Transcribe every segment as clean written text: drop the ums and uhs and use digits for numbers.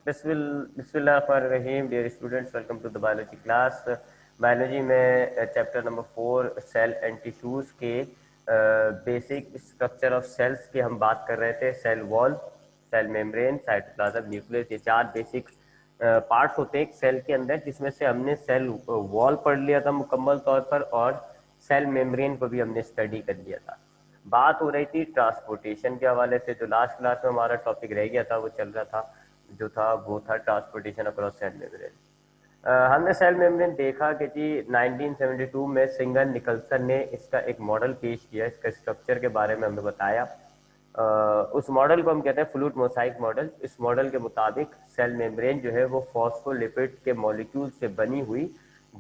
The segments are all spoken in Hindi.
बिस्मिल्लाहिर्रहमानिर्रहीम। Dear students, welcome to the biology class. Biology में chapter number 4 cell and tissues के बेसिक स्ट्रक्चर ऑफ सेल्स की हम बात कर रहे थे। Cell wall, cell membrane, cytoplasm, nucleus, ये 4 बेसिक पार्ट्स होते हैं एक सेल के अंदर, जिसमें से हमने सेल वॉल पढ़ लिया था मुकम्मल तौर पर और सेल मेम्ब्रेन को भी हमने स्टडी कर लिया था। बात हो रही थी ट्रांसपोर्टेशन के हवाले से। जो लास्ट क्लास में हमारा टॉपिक रह गया था वो चल रहा था, जो था वो था ट्रांसपोर्टेशन अक्रॉस सेल मेम्ब्रेन। हमने सेल मेम्ब्रेन देखा कि जी 1972 में सिंगल निकलसन ने इसका एक मॉडल पेश किया, इसका स्ट्रक्चर के बारे में हमें बताया। उस मॉडल को हम कहते हैं फ्लूइड मोसाइक मॉडल। इस मॉडल के मुताबिक सेल मेम्ब्रेन जो है वो फॉस्फोलिपिड के मॉलिक्यूल से बनी हुई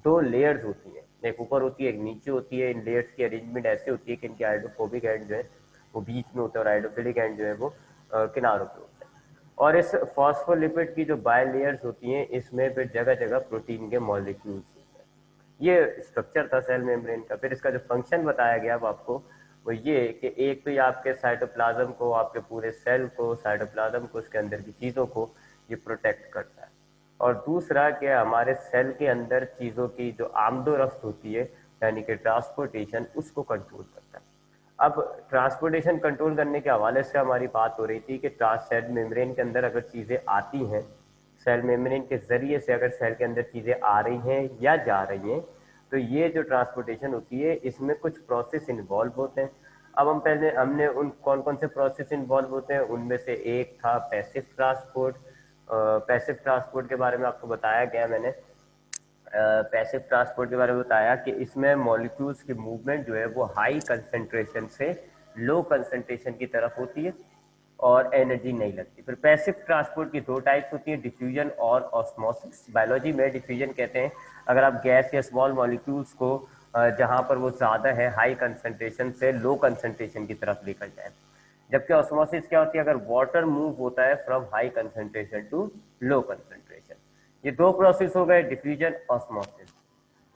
2 लेयर्स होती हैं, एक ऊपर होती है एक नीचे होती है। इन लेयर्स की अरेंजमेंट ऐसे होती है कि इनके हाइड्रोफोबिक एंड जो है वो बीच में होता है और हाइड्रोफिलिक एंड जो है वो किनारों पे होता है। और इस फॉस्फोलिपिड की जो बाय लेयर्स होती हैं इसमें फिर जगह जगह प्रोटीन के मॉलिक्यूल्स होते हैं। ये स्ट्रक्चर था सेल मेम्ब्रेन का। फिर इसका जो फंक्शन बताया गया अब आपको वो ये कि एक तो ये आपके साइटोप्लाज्म को, आपके पूरे सेल को, साइटोप्लाज्म को, उसके अंदर की चीज़ों को ये प्रोटेक्ट करता है। और दूसरा कि हमारे सेल के अंदर चीज़ों की जो आमदोरफ्त होती है यानी कि ट्रांसपोर्टेशन, उसको कंट्रोल करता है। अब ट्रांसपोर्टेशन कंट्रोल करने के हवाले से हमारी बात हो रही थी कि सेल मेम्ब्रेन के अंदर अगर चीज़ें आती हैं, सेल मेम्ब्रेन के ज़रिए से अगर सेल के अंदर चीज़ें आ रही हैं या जा रही हैं, तो ये जो ट्रांसपोर्टेशन होती है इसमें कुछ प्रोसेस इन्वॉल्व होते हैं। अब हमने उन कौन कौन से प्रोसेस इन्वॉल्व होते हैं उनमें से एक था पैसिव ट्रांसपोर्ट। पैसिव ट्रांसपोर्ट के बारे में आपको बताया गया मैंने। पैसिव ट्रांसपोर्ट के बारे में बताया कि इसमें मॉलिक्यूल्स की मूवमेंट जो है वो हाई कंसंट्रेशन से लो कंसंट्रेशन की तरफ होती है और एनर्जी नहीं लगती। फिर पैसिव ट्रांसपोर्ट की 2 टाइप्स होती हैं, डिफ्यूजन और ऑस्मोसिस। बायोलॉजी में डिफ्यूजन कहते हैं अगर आप गैस या स्मॉल मॉलिक्यूल्स को जहां पर वो ज़्यादा है हाई कंसंट्रेशन से लो कंसंट्रेशन की तरफ लेकर जाए। जबकि ऑस्मोसिस क्या होती है, अगर वाटर मूव होता है from high concentration to low concentration. ये 2 प्रोसेस हो गए, डिफ्यूजन, ऑस्मोसिस।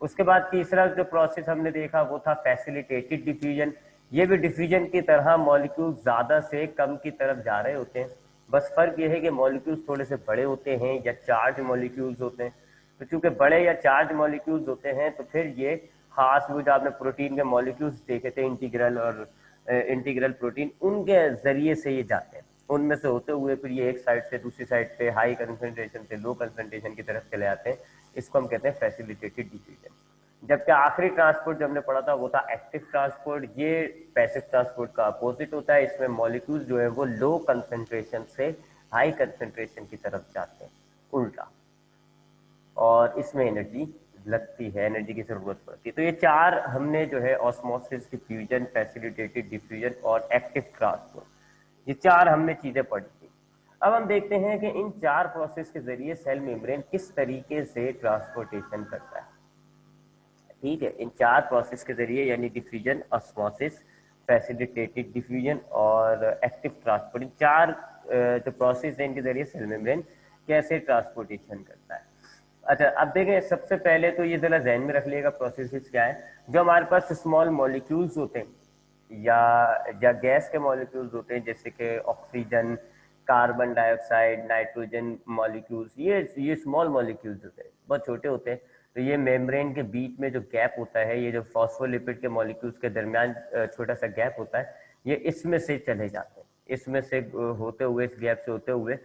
उसके बाद तीसरा जो प्रोसेस हमने देखा वो था फैसिलिटेटेड डिफ्यूजन। ये भी डिफ्यूजन की तरह मॉलिक्यूल ज्यादा से कम की तरफ जा रहे होते हैं, बस फर्क ये है कि मॉलिक्यूल्स थोड़े से बड़े होते हैं या चार्ज मॉलिक्यूल्स होते हैं। तो चूंकि बड़े या चार्ज मॉलिक्यूल्स होते हैं तो फिर ये खास वो जो आपने प्रोटीन के मॉलिक्यूल्स देखे थे, इंटीग्रल और इंटीग्रल प्रोटीन, उनके जरिए से ये जाते हैं। उनमें से होते हुए फिर ये एक साइड से दूसरी साइड पे हाई कंसंट्रेशन से लो कंसंट्रेशन की तरफ चले जाते हैं। इसको हम कहते हैं फैसिलिटेटेड डिफ्यूजन। जबकि आखिरी ट्रांसपोर्ट जो हमने पढ़ा था वो था एक्टिव ट्रांसपोर्ट। ये पैसिव ट्रांसपोर्ट का अपोजिट होता है। इसमें मॉलिक्यूल्स जो है वो लो कंसंट्रेशन से हाई कंसंट्रेशन की तरफ जाते हैं, उल्टा। और इसमें एनर्जी लगती है, एनर्जी की जरूरत पड़ती है। तो ये 4 हमने जो है ऑस्मोसिस, डिफ्यूजन, फैसिलिटेटेड डिफ्यूजन और एक्टिव ट्रांसपोर्ट, ये 4 हमने चीजें पढ़ी थी। अब हम देखते हैं कि इन 4 प्रोसेस के जरिए सेल मेम्ब्रेन किस तरीके से ट्रांसपोर्टेशन करता है। ठीक है, इन 4 प्रोसेस के जरिए यानी डिफ्यूजन, ऑस्मोसिस, फैसिलिटेटेड डिफ्यूजन और एक्टिव ट्रांसपोर्ट, इन 4 जो प्रोसेस है इनके जरिए सेल मेम्ब्रेन कैसे ट्रांसपोर्टेशन करता है। अच्छा, अब देखें, सबसे पहले तो ये जरा जहन में रख लिएगा प्रोसेस क्या है। जो हमारे पास स्मॉल मॉलिक्यूल्स होते हैं या गैस के मॉलिक्यूल्स होते हैं, जैसे कि oxygen, carbon dioxide, nitrogen molecules, ये स्मॉल मॉलिक्यूल्स होते हैं, बहुत छोटे होते हैं। तो ये मेम्ब्रेन के बीच में जो गैप होता है, ये जो फॉस्फोलिपिड के मॉलिक्यूल्स के दरमियान छोटा सा गैप होता है, ये इसमें से चले जाते हैं। इसमें से होते हुए, इस गैप से होते हुए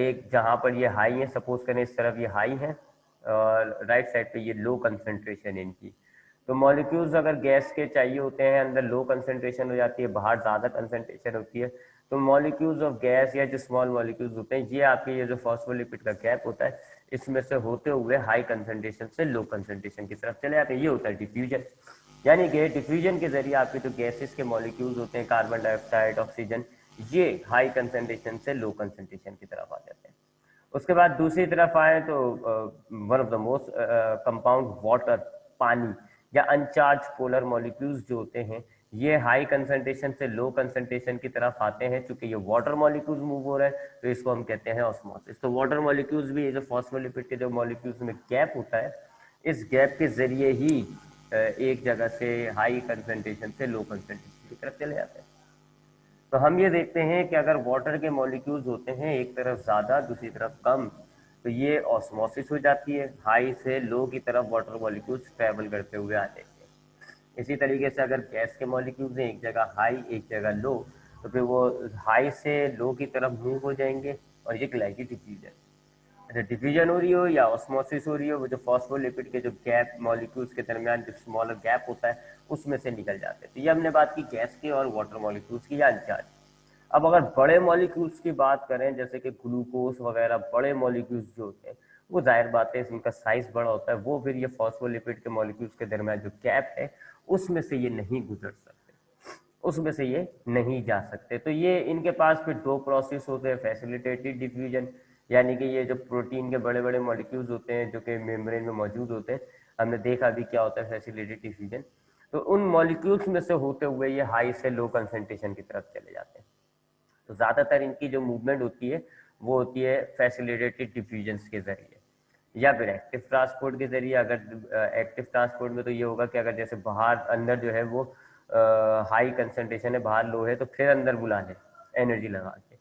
एक जहां पर ये हाई है, सपोज करें इस तरफ ये हाई है और राइट साइड पे ये लो कंसंट्रेशन है इनकी। तो मॉलिक्यूल्स अगर गैस के चाहिए होते हैं, अंदर लो कंसंट्रेशन हो जाती है, बाहर ज़्यादा कंसंट्रेशन होती है। तो मॉलिक्यूल्स ऑफ गैस या जो स्मॉल मॉलिक्यूल्स होते हैं, ये आपके ये जो फॉस्फोलिपिड का गैप होता है, इसमें से होते हुए हाई कंसंट्रेशन से लो कंसंट्रेशन की तरफ चले जाते हैं। ये होता है डिफ्यूजन। यानी कि डिफ्यूजन के जरिए आपके जो गैसेस के मॉलिक्यूल्स होते हैं, कार्बन डाइऑक्साइड, ऑक्सीजन, ये हाई कंसंट्रेशन से लो कंसंट्रेशन की तरफ आ जाते हैं। उसके बाद दूसरी तरफ आए तो one of the most compound water, पानी या अनचार्ज पोलर मॉलिक्यूल्स जो होते हैं, ये हाई कंसंट्रेशन से लो कंसंट्रेशन की तरफ आते हैं। चूंकि ये वाटर मॉलिक्यूल्स मूव हो रहे हैं तो इसको हम कहते हैं ऑस्मोसिस। तो वाटर मॉलिक्यूल्स भी, ये जो फॉस्फोलिपिड के जो मॉलिक्यूल्स में गैप होता है, इस गैप के जरिए ही एक जगह से हाई कंसंट्रेशन से लो कंसंट्रेशन की तरफ चले जाते हैं। तो हम ये देखते हैं कि अगर वाटर के मॉलिक्यूल्स होते हैं एक तरफ ज़्यादा दूसरी तरफ कम, तो ये ऑस्मोसिस हो जाती है, हाई से लो की तरफ वाटर मॉलिक्यूल्स ट्रैवल करते हुए आ जाएंगे। इसी तरीके से अगर गैस के मॉलिक्यूल्स हैं एक जगह हाई एक जगह लो, तो फिर वो हाई से लो की तरफ मूव हो जाएंगे और ये कहलाएगी डिफ्यूजन। अच्छा, डिफ्यूजन हो रही हो या ऑस्मोसिस हो रही हो, वो जो फॉस्फोलिपिड के जो गैप मॉलिक्यूल्स के दरमियान जो स्मॉलर गैप होता है उसमें से निकल जाते हैं। तो ये हमने बात की गैस के और वाटर मॉलिक्यूल्स की या इंचार्ज। अब अगर बड़े मॉलिक्यूल्स की बात करें जैसे कि ग्लूकोज वगैरह, बड़े मॉलिक्यूल्स जो होते हैं वो जाहिर बात है इनका साइज बड़ा होता है, वो फिर ये फॉस्फोलिपिड के मॉलिक्यूल्स के दरमियान जो गैप है उसमें से ये नहीं गुजर सकते, उसमें से ये नहीं जा सकते। तो ये इनके पास फिर दो प्रोसेस होते हैं, फैसिलिटेटेड डिफ्यूजन, यानी कि ये जो प्रोटीन के बड़े बड़े मॉलिक्यूल्स होते हैं जो कि मेम्ब्रेन में मौजूद होते हैं, हमने देखा भी क्या होता है फैसिलिटेटेड डिफ्यूजन। तो उन मॉलिक्यूल्स में से होते हुए ये हाई से लो कंसंट्रेशन की तरफ चले जाते हैं। तो ज़्यादातर इनकी जो मूवमेंट होती है वो होती है फैसिलिटेटेड डिफ्यूजन के जरिए या फिर एक्टिव ट्रांसपोर्ट के जरिए। अगर एक्टिव ट्रांसपोर्ट में तो ये होगा कि अगर जैसे बाहर अंदर जो है वो हाई कंसंट्रेशन है, बाहर लो है, तो फिर अंदर बुला ले एनर्जी लगा के।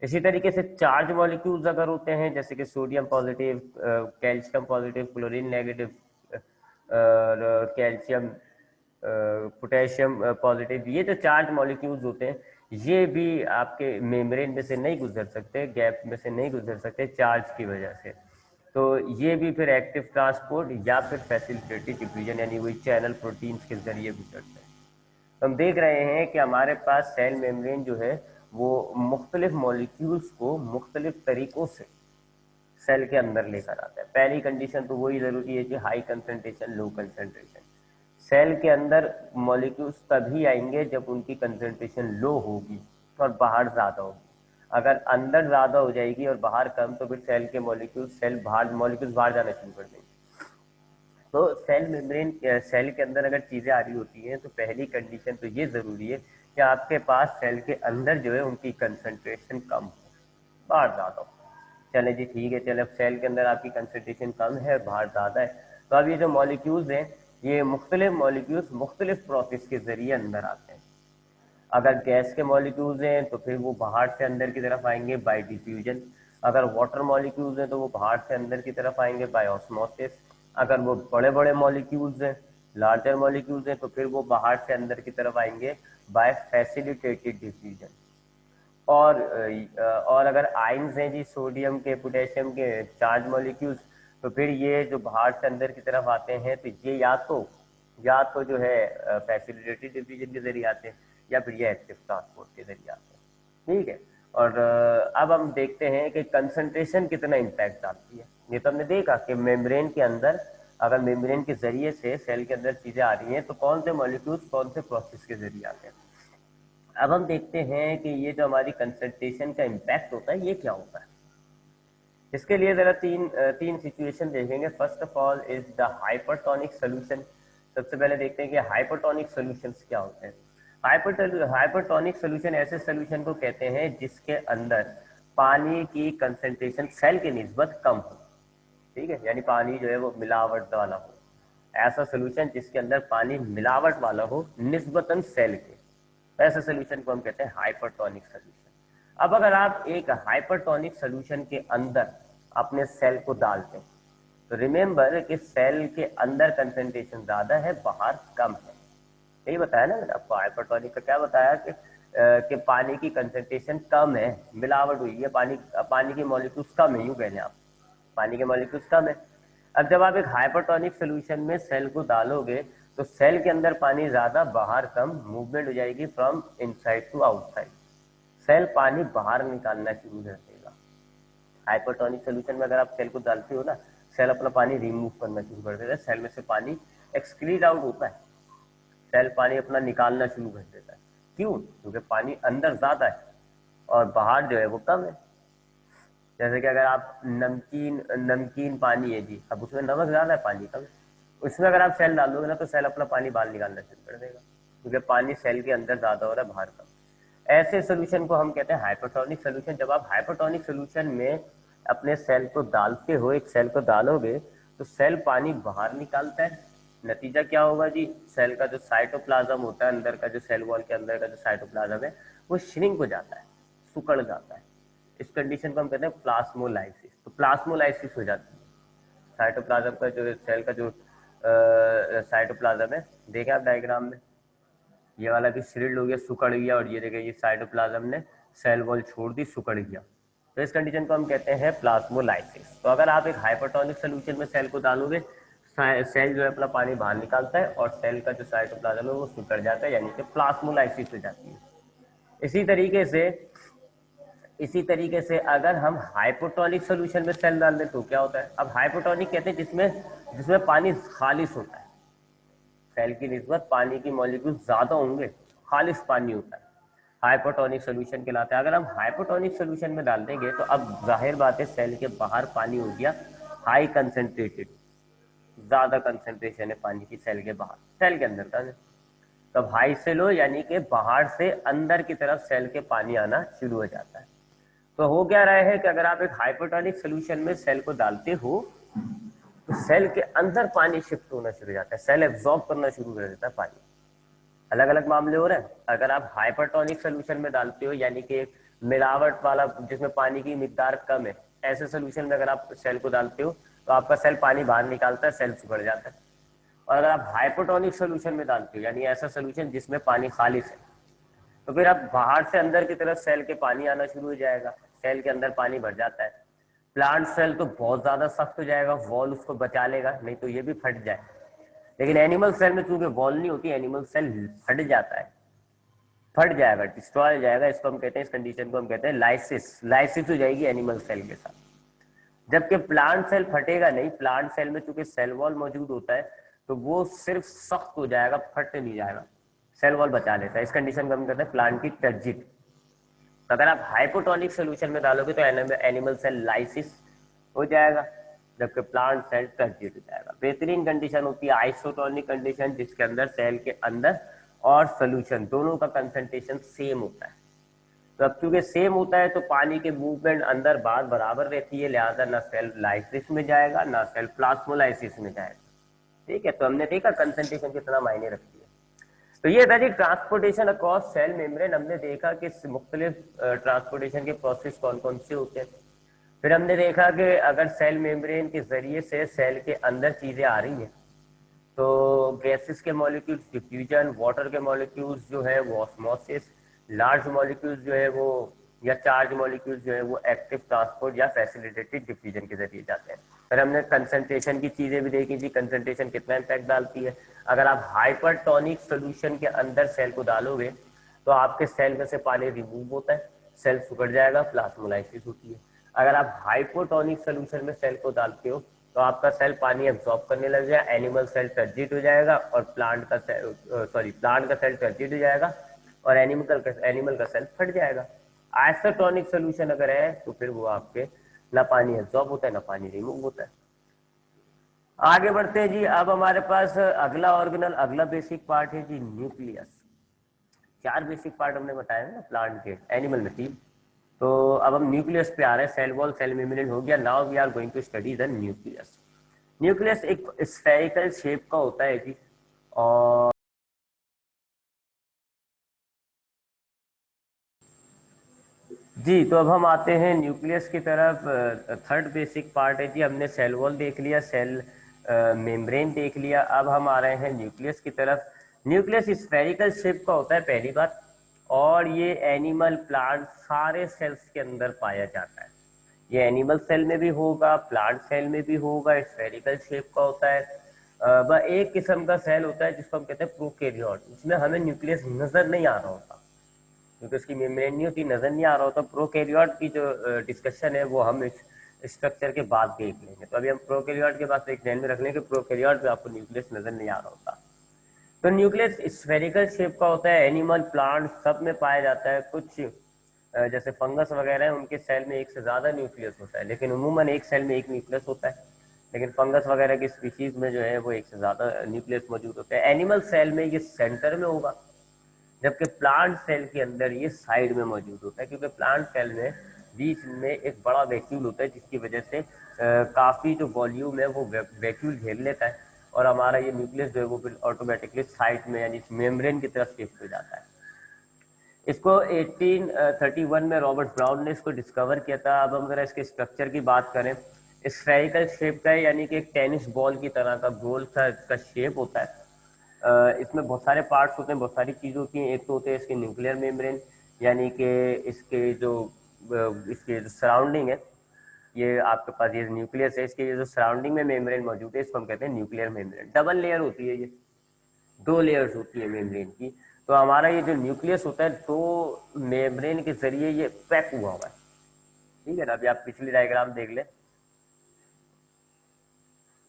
इसी तरीके से चार्ज मॉलिक्यूल्स अगर होते हैं जैसे कि sodium positive, calcium positive, chlorine negative, calcium, potassium positive, ये जो चार्ज मॉलिक्यूल्स होते हैं ये भी आपके मेम्ब्रेन में से नहीं गुजर सकते, गैप में से नहीं गुजर सकते चार्ज की वजह से। तो ये भी फिर एक्टिव ट्रांसपोर्ट या फिर फैसिलिटेटेड डिफ्यूजन यानी वही चैनल प्रोटीन्स के जरिए गुजरते हैं। तो हम देख रहे हैं कि हमारे पास सेल मेम्ब्रेन जो है वो मुख्तलिफ मॉलिक्यूल्स को मुख्तलिफ तरीकों से सेल के अंदर लेकर आता है। पहली कंडीशन तो वही जरूरी है कि high concentration low concentration. Cell के अंदर मॉलिक्यूल्स तभी आएंगे जब उनकी कंसंट्रेशन लो होगी और बाहर ज़्यादा होगी। अगर अंदर ज़्यादा हो जाएगी और बाहर कम, तो फिर सेल के मॉलिक्यूल्स मॉलिक्यूल्स बाहर जाना शुरू कर देंगे। तो सेल मेम्ब्रेन, सेल के अंदर अगर चीज़ें आ रही होती हैं तो पहली कंडीशन तो ये ज़रूरी है कि आपके पास सेल के अंदर जो है उनकी कंसंट्रेशन कम हो, बाहर ज़्यादा हो। चले जी ठीक है, चले अब सेल के अंदर आपकी कंसंट्रेशन कम है, बाहर ज़्यादा है, तो अब ये जो मॉलिक्यूल्स हैं ये मुख्तलिफ मॉलिक्यूल्स मुख्तलिफ प्रोसेस के ज़रिए अंदर आते हैं। अगर गैस के मॉलिक्यूल्स हैं तो फिर वो बाहर से अंदर की तरफ आएंगे बाय डिफ्यूजन। अगर वाटर मॉलिक्यूल्स हैं तो वो बाहर से अंदर की तरफ आएंगे बाय ऑस्मोसिस। अगर वो बड़े बड़े मॉलिक्यूल्स हैं, लार्जर मॉलिक्यूल्स हैं, तो फिर वो बाहर से अंदर की तरफ आएंगे बाय फैसिलिटेटेड डिफ्यूजन। और अगर आयंस हैं जी, सोडियम के पोटेशियम के चार्ज मॉलिक्यूल्स, तो फिर ये जो बाहर से अंदर की तरफ आते हैं तो ये या तो जो है फैसिलिटेटेड डिफ्यूजन के जरिए आते हैं या फिर ये एक्टिव ट्रांसपोर्ट के जरिए आते हैं। ठीक है। और अब हम देखते हैं कि कंसंट्रेशन कितना इम्पैक्ट डालती है। ये तो हमने देखा कि मेम्ब्रेन के अंदर, अगर मेम्ब्रेन के जरिए से सेल के अंदर चीजें आ रही हैं तो कौन से मॉलिक्यूल्स कौन से प्रोसेस के जरिए आते हैं। अब हम देखते हैं कि ये जो हमारी कंसंट्रेशन का इम्पैक्ट होता है ये क्या होता है। इसके लिए जरा तीन सिचुएशन देखेंगे। First of all is the hypertonic solution. सबसे पहले देखते हैं कि हाइपरटोनिक सॉल्यूशंस क्या होते हैं। हाइपरटोनिक सोल्यूशन ऐसे सोल्यूशन को कहते हैं जिसके अंदर पानी की कंसंट्रेशन सेल के निस्बत कम हो। ठीक है, यानी पानी जो है वो मिलावट वाला हो। ऐसा सोल्यूशन जिसके अंदर पानी मिलावट वाला हो निस्बतन सेल के, ऐसे सोल्यूशन को हम कहते हैं हाइपरटोनिक सोल्यूशन। अब अगर आप एक हाइपरटोनिक सोल्यूशन के अंदर अपने सेल को डालते हैं तो रिमेंबर कि सेल के अंदर कंसंट्रेशन ज्यादा है, बाहर कम है। यही बताया ना मैंने आपको, हाइपरटोनिक का क्या बताया कि पानी की कंसंट्रेशन कम है, मिलावट हुई है, पानी की मॉलिक्यूल्स कम है, यूं कह लें आप, पानी के मॉलिक्यूल्स कम है। अब जब आप एक हाइपरटोनिक सोल्यूशन में सेल को डालोगे तो सेल के अंदर पानी ज्यादा, बाहर कम, मूवमेंट हो जाएगी from inside to outside. Cell पानी बाहर निकालना शुरू कर देगा। हाइपरटोनिक सोल्यूशन में अगर आप सेल को डालते हो ना, सेल अपना पानी रिमूव करना शुरू कर देता है, सेल में से पानी एक्सक्रीड आउट होता है, सेल पानी अपना निकालना शुरू कर देता है। क्यों? क्योंकि पानी अंदर ज्यादा है और बाहर जो है वो कम है। जैसे कि अगर आप नमकीन नमकीन पानी है जी, अब उसमें नमक ज्यादा है पानी कम है, उसमें अगर आप सेल डाल दोगे ना तो सेल अपना पानी बाहर निकालना शुरू कर देगा, क्योंकि पानी सेल के अंदर ज्यादा हो रहा है, बाहर कम। ऐसे सोल्यूशन को हम कहते हैं हाइपरटोनिक सोल्यूशन। जब आप हाइपरटोनिक सोल्यूशन में अपने सेल को डालते हो, एक सेल को डालोगे तो सेल पानी बाहर निकालता है नतीजा क्या होगा जी, सेल का जो साइटोप्लाज्म होता है, अंदर का जो सेल वॉल के अंदर का जो साइटोप्लाज्म है वो श्रिंक हो जाता है, सिकुड़ जाता है। इस कंडीशन को हम कहते हैं प्लाज्मोलाइसिस। तो प्लाज्मोलाइसिस हो जाती है साइटोप्लाज्म का, जो सेल का जो साइटोप्लाज्म है, देखें आप डायग्राम में, ये वाला भी श्रिल्ड हो गया, सुकड़ गया, और ये देखिए ये साइटोप्लाज्म ने सेल वॉल छोड़ दी, सुकड़ गया। तो इस कंडीशन को हम कहते हैं प्लाज्मोलाइसिस। तो अगर आप एक हाइपरटोनिक सोल्यूशन में सेल को डालोगे, सेल जो है अपना पानी बाहर निकालता है और सेल का जो साइटोप्लाज्म है वो सिकुड़ जाता है, यानी कि प्लाज्मोलाइसिस हो जाती है। इसी तरीके से अगर हम हाइपोटोनिक सोल्यूशन में सेल डाल दें तो क्या होता है। अब हाइपोटोनिक कहते हैं जिसमें जिसमें पानी खालिश होता है, सेल की निस्बत पानी की मॉलिक्यूल ज्यादा होंगे, खालिश पानी होता है, हाइपोटोनिक सोल्यूशन कहलाता है। अगर हम हाइपोटोनिक सोल्यूशन में डाल देंगे तो अब जाहिर बात है सेल के बाहर पानी हो गया हाई कंसेंट्रेटेड, ज्यादा कंसेंट्रेशन है पानी की सेल के बाहर, सेल के अंदर का तब हाई से लो, यानी कि बाहर से अंदर की तरफ सेल के पानी आना शुरू हो जाता है। तो हो क्या रहा है कि अगर आप एक हाइपोटोनिक सोल्यूशन में सेल को डालते हो तो सेल के अंदर पानी शिफ्ट होना शुरू हो जाता है, सेल एब्जॉर्ब करना शुरू कर देता है पानी। अलग अलग मामले हो रहे हैं। अगर आप हाइपरटोनिक सोल्यूशन में डालते हो, यानी कि मिलावट वाला जिसमें पानी की मिकदार कम है, ऐसे सोल्यूशन में अगर आप सेल को डालते हो तो आपका सेल पानी बाहर निकालता है, सेल सिकुड़ जाता है। और अगर आप हाइपोटोनिक सोल्यूशन में डालते हो, यानी ऐसा सोल्यूशन जिसमें पानी खालिश है, तो फिर अब बाहर से अंदर की तरफ सेल के पानी आना शुरू हो जाएगा, सेल के अंदर पानी भर जाता है। प्लांट सेल तो बहुत ज्यादा सख्त हो जाएगा, वॉल उसको बचा लेगा, नहीं तो ये भी फट जाए। लेकिन एनिमल सेल में चूंकि वॉल नहीं होती, एनिमल सेल फट जाता है, फट जाएगा, डिस्ट्रॉय हो जाएगा। इसको हम कहते हैं, इस कंडीशन को हम कहते हैं लाइसिस, लाइसिस हो जाएगी एनिमल सेल के साथ। जबकि प्लांट सेल फटेगा नहीं, प्लांट सेल में चूंकि सेल वॉल मौजूद होता है तो वो सिर्फ सख्त हो जाएगा, फट नहीं जाएगा, सेल वॉल बचा लेता है। इस कंडीशन को हम कहते हैं प्लांट की टर्जिट। तो अगर आप हाइपोटोनिक सोल्यूशन में डालोगे तो एनिमल सेल लाइसिस हो जाएगा, जबकि प्लांट सेल टर्जिट हो जाएगा। बेहतरीन कंडीशन होती है आइसोटोनिक कंडीशन, जिसके अंदर सेल के अंदर और सोल्यूशन दोनों का कंसंट्रेशन सेम होता है। तो अब क्योंकि सेम होता है तो पानी के मूवमेंट अंदर बार बराबर रहती है, लिहाजा ना सेल लाइसिस में जाएगा ना सेल प्लाज्मोलाइसिस में जाएगा। ठीक है, तो हमने देखा कंसंट्रेशन कितना मायने रखती है। तो ये था जी ट्रांसपोर्टेशन अक्रॉस सेल मेम्ब्रेन। हमने देखा कि मुख्तलिफ ट्रांसपोर्टेशन के प्रोसेस कौन कौन से होते हैं। फिर हमने देखा कि अगर सेल मेम्ब्रेन के जरिए से सेल के अंदर चीजें आ रही हैं तो गैसेस के मॉलिक्यूल्स डिफ्यूजन, वाटर के मॉलिक्यूल्स जो है वो ऑस्मोसिस, लार्ज मॉलिक्यूल्स जो है वो या चार्ज मॉलिक्यूल्स जो है वो एक्टिव ट्रांसपोर्ट या फैसिलिटेटेड डिफ्यूजन के जरिए जाते हैं। फिर हमने कंसंट्रेशन की चीजें भी देखी थी, कंसंट्रेशन कितना इम्पैक्ट डालती है। अगर आप हाइपरटोनिक सोल्यूशन के अंदर सेल को डालोगे तो आपके सेल में से पानी रिमूव होता है, सेल सिकुड़ जाएगा, प्लाज्मोलाइसिस होती है। अगर आप हाइपोटोनिक सोल्यूशन में सेल को डालते हो तो आपका सेल पानी एब्जॉर्ब करने लग जाएगा, एनिमल सेल टर्जिट हो जाएगा और प्लांट का सेल टर्जिट हो जाएगा और एनिमल का सेल फट जाएगा। आइसोटोनिक सोल्यूशन अगर है तो फिर वो आपके ना पानी एब्जॉर्ब होता है ना पानी रिमूव होता है। आगे बढ़ते हैं जी। अब हमारे पास अगला ऑर्गेनल, अगला बेसिक पार्ट है जी न्यूक्लियस। चार बेसिक पार्ट हमने बताया है ना प्लांट के, एनिमल में तीन। तो अब हम न्यूक्लियस पे आ रहे हैं। सेल वॉल, सेल मेम्ब्रेन हो गया, now we are going to study the nucleus. Nucleus एक स्फेरिकल शेप का होता है जी। और जी तो अब हम आते हैं न्यूक्लियस की तरफ। थर्ड बेसिक पार्ट है जी, हमने सेल वॉल देख लिया, सेल मेम्ब्रेन देख लिया, अब हम आ रहे हैं न्यूक्लियस की तरफ। न्यूक्लियस स्फेरिकल शेप का होता है पहली बात, और ये एनिमल, प्लांट सारे सेल्स के अंदर पाया जाता है। ये एनिमल सेल में भी होगा, प्लांट सेल में भी होगा, स्फेरिकल शेप का होता है। वह एक किस्म का सेल होता है जिसको हम कहते हैं प्रोकैरियोट, उसमें हमें न्यूक्लियस नजर नहीं आ रहा होता क्योंकि उसकी मेम्ब्रेन नहीं होती, नजर नहीं आ रहा होता। प्रोकैरियोट की जो डिस्कशन है वो हम इस स्ट्रक्चर के बाद देख लेंगे। तो अभी हम प्रोकैरियोट के बाद एक ध्यान में रख लेंगे, प्रोकैरियोट में आपको न्यूक्लियस नजर नहीं आ रहा होता। तो न्यूक्लियस स्फेरिकल शेप का होता है, एनिमल, प्लांट सब में पाया जाता है। कुछ जैसे फंगस वगैरह है उनके सेल में एक से ज्यादा न्यूक्लियस होता है, लेकिन उमूमन एक सेल में एक न्यूक्लियस होता है। लेकिन फंगस वगैरह की स्पीशीज में जो है वो एक से ज्यादा न्यूक्लियस मौजूद होते हैं। एनिमल सेल में ये सेंटर में होगा, जबकि प्लांट सेल के अंदर ये साइड में मौजूद होता है, क्योंकि प्लांट सेल में बीच में एक बड़ा वैक्यूल होता है जिसकी वजह से काफी जो वॉल्यूम है वो वैक्यूल घेर लेता है और हमारा ये न्यूक्लियस जो है वो फिर ऑटोमेटिकली साइड में यानी मेम्ब्रेन की तरफ शिफ्ट हो जाता है। इसको 1831 में रॉबर्ट ब्राउन ने इसको डिस्कवर किया था। अब हम जरा इसके स्ट्रक्चर की बात करें, स्फेरिकल शेप का है, यानी कि एक टेनिस बॉल की तरह का गोल सा इसका शेप होता है। इसमें बहुत सारे पार्ट्स होते हैं, बहुत सारी चीज़ें होती हैं। एक तो होते हैं इसके न्यूक्लियर मेम्ब्रेन, यानी कि इसके जो सराउंडिंग है, ये आपके पास ये न्यूक्लियस है, इसके ये जो सराउंडिंग में मेम्ब्रेन मौजूद है इसको हम कहते हैं न्यूक्लियर मेम्ब्रेन। डबल लेयर होती है ये, 2 लेयर्स होती है मेम्ब्रेन की। तो हमारा ये जो न्यूक्लियस होता है तो मेम्ब्रेन के जरिए ये पैक हुआ हुआ है। ठीक है ना, अभी आप पिछली डायग्राम देख ले,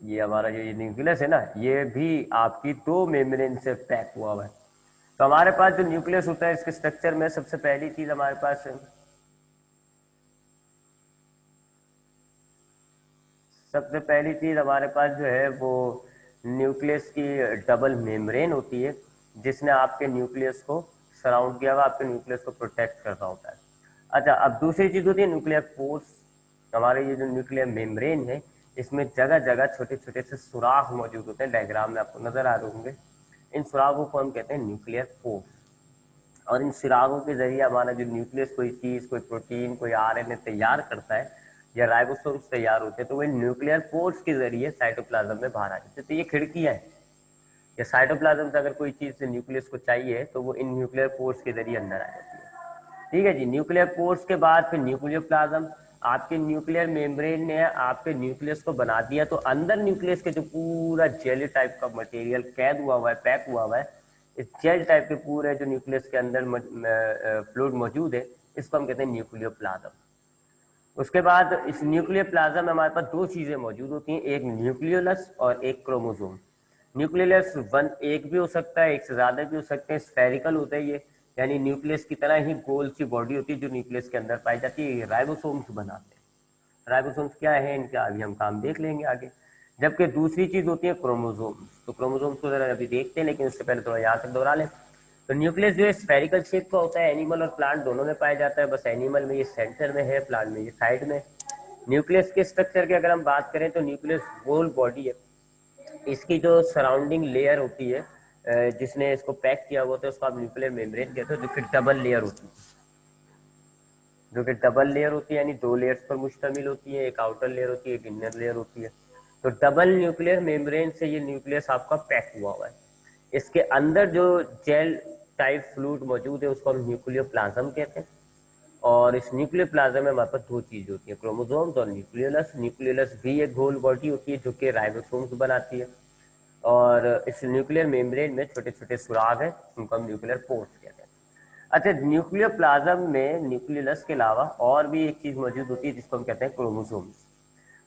ये हमारा जो ये न्यूक्लियस है ना, ये भी आपकी 2 मेम्ब्रेन से पैक हुआ हुआ है। तो हमारे पास जो न्यूक्लियस होता है इसके स्ट्रक्चर में सबसे पहली चीज हमारे पास जो है वो न्यूक्लियस की डबल मेम्ब्रेन होती है, जिसने आपके न्यूक्लियस को सराउंड किया हुआ, आपके न्यूक्लियस को प्रोटेक्ट कर रहा होता है। अच्छा, अब दूसरी चीज होती है न्यूक्लियर पोर्स। हमारे ये जो न्यूक्लियर मेम्ब्रेन है इसमें जगह जगह छोटे छोटे से सुराख मौजूद होते हैं, डायग्राम में आपको नजर आ रहे होंगे। इन सुराखों को हम कहते हैं न्यूक्लियर पोर्स। और इन सुराखों के जरिए हमारा जो न्यूक्लियस कोई चीज, कोई प्रोटीन, कोई आरएनए तैयार करता है या राइबोसोम्स तैयार होते हैं, तो वो न्यूक्लियर पोर्स के जरिए साइटोप्लाज्म में बाहर आ जाते हैं। तो ये खिड़कियां हैं, या साइटोप्लाज्म से अगर कोई चीज न्यूक्लियस को चाहिए तो वो इन न्यूक्लियर पोर्स के जरिए अंदर आ जाती है। ठीक है जी, न्यूक्लियर पोर्स के बाद फिर न्यूक्लियर प्लाज्म। आपके न्यूक्लियर मेम्ब्रेन ने आपके न्यूक्लियस को बना दिया, तो अंदर न्यूक्लियस के जो पूरा जेली टाइप का मटेरियल कैद हुआ हुआ है, पैक हुआ हुआ है, इस जेल टाइप के पूरे जो न्यूक्लियस के अंदर फ्लूइड मौजूद है, इसको हम कहते हैं न्यूक्लियर प्लाज्म। उसके बाद इस न्यूक्लियर प्लाज्म में हमारे पास 2 चीजें मौजूद होती हैं, एक न्यूक्लियोलस और एक क्रोमोसोम। न्यूक्लियोलस एक भी हो सकता है, एक से ज्यादा भी हो सकते हैं। स्फेरिकल होता है ये, यानी न्यूक्लियस की तरह ही गोल सी बॉडी होती है जो न्यूक्लियस के अंदर पाई जाती है। राइबोसोम्स बनाते हैं। राइबोसोम्स क्या है इनका अभी हम काम देख लेंगे आगे। जबकि दूसरी चीज होती है क्रोमोसोम्स। तो क्रोमोसोम्स को जरा अभी देखते हैं, लेकिन उससे पहले थोड़ा यहाँ तक दोहरा लें। तो न्यूक्लियस जो है स्फेरिकल शेप का होता है, एनिमल और प्लांट दोनों में पाया जाता है। बस एनिमल में ये सेंटर में है, प्लांट में ये साइड में। न्यूक्लियस के स्ट्रक्चर की अगर हम बात करें तो न्यूक्लियस गोल बॉडी है। इसकी जो सराउंडिंग लेयर होती है, जिसने इसको पैक किया हुआ होता है, उसको आप न्यूक्लियर मेम्ब्रेन कहते हो, जो कि डबल लेयर होती है। यानी 2 लेयर्स पर मुश्तमिल होती है, एक आउटर लेयर होती है, एक इनर लेयर होती है। तो डबल न्यूक्लियर मेम्ब्रेन से ये न्यूक्लियस आपका पैक हुआ हुआ है। इसके अंदर जो जेल टाइप फ्लूइड मौजूद है उसको हम न्यूक्लियर प्लाज्म कहते हैं। और इस न्यूक्लियर प्लाज्म में हमारे पास 2 चीज होती है, क्रोमोसोम्स और न्यूक्लियोलस। न्यूक्लियोलस भी एक गोल बॉडी होती है जो कि राइबोसोम्स बनाती है। और इस न्यूक्लियर मेम्ब्रेन में छोटे छोटे सुराग हैं, उनको हम न्यूक्लियर पोर्स कहते हैं। अच्छा, न्यूक्लियर प्लाज्म में न्यूक्लियोलस के अलावा और भी एक चीज मौजूद होती है जिसको हम कहते हैं क्रोमोसोम्स।